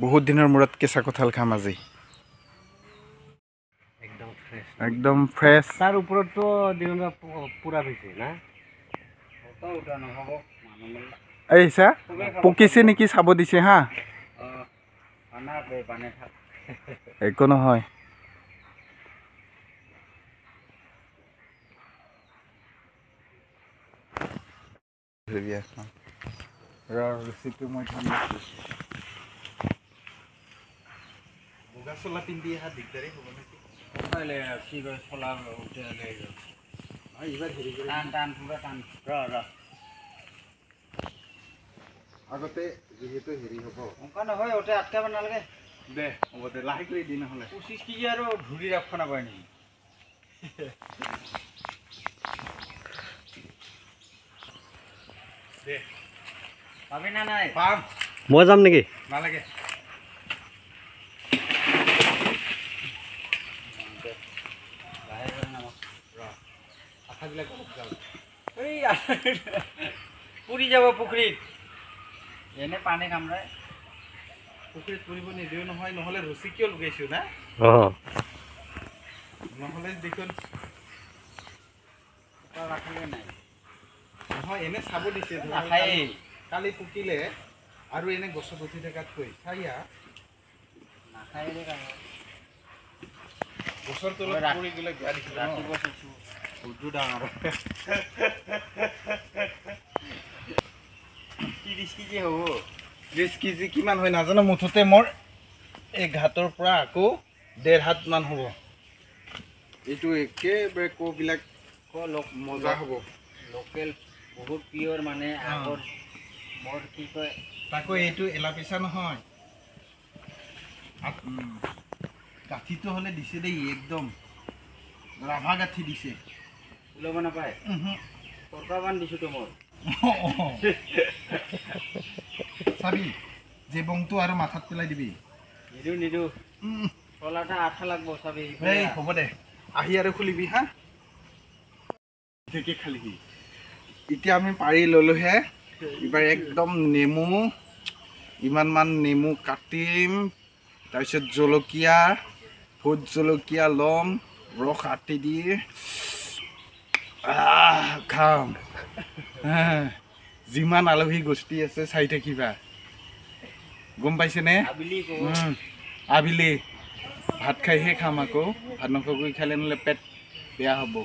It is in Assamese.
বহুত দিনৰ মূৰত কেঁচা কঁঠাল খাম আজি একদম ফ্ৰেছ তাৰ ওপৰতো দিনা পুৰা হৈছে না এই চা পকিছে নেকি চাব দিছে হা একো নহয় ৰেচিপি মই বগা চোলা পিন্ধি অহা দিগদাৰী হ'ব নেকি কি কয় চলা এইবাৰ হেৰি কৰি টান পুৰা টান আগতে যিহেতু হেৰি হ'ব অংকা নহয় ওতে আটকাব নালাগে দে হ'ব দে লাহে কৰি দি নহ'লে 25 কেজি আৰু ধৰি ৰাখব নাপায় নেকি দে পাবি না নাই পাম মই যাম নেকি নালাগে পুৰি যাব পুখুৰীত এনে পানী কামৰাই পুখুৰীত পুৰিব নিদিওঁ নহয় নহ'লে ৰচি কিয় লগাইছোঁ না নহ'লে দেখোন ৰাখিলে নাই নহয় এনে চাব দিছে কালি পকিলে আৰু এনে গছত উঠি থকাতকৈ চাৰিয়া নাখায় গছৰ তলত পৰি গ'লে বেয়া দেখিব ৰাতিপুৱা চাইছোঁ উদ্দু ডাঙৰ 30 কেজি হ'ব 30 কেজি কিমান হয় নাজানো মুঠতে মোৰ এই ঘাটৰ পৰা আকৌ 1.5 হাত মান হ'ব এইটো একেবাৰে কোবিলাক মজা হ'ব লোকেল বহুত পিয়ৰ মানে আগৰ মোৰ কি কয় তাকো এইটো এলাপিচা নহয় গাঁঠিটো হ'লে দিছে দেই একদম ৰাভা গাঁঠি দিছে ওলাব নাপায় তৰকাৰবান দিছোঁতো মই চাবি যে বংটো আৰু মাথাত পেলাই দিবি নিদো চলাটা আঠা লাগব চাবি এই হ'ব দে আহি আৰু খুলিবি হা ঠিকে খালিবি এতিয়া আমি পাৰি ল'লোহে এইবাৰ একদম নেমু ইমানমান নেমু কাটিম তাৰপিছত জলকীয়া ভোট জলকীয়া ল'ম ৰস আটি দি খাম যিমান আলহী গোষ্ঠী আছে চাই থাকিবা গম পাইছেনে আবেলি ভাত খাইহে খাম আকৌ ভাত নোখোৱাকৈ খালে নহ'লে পেট বেয়া হ'ব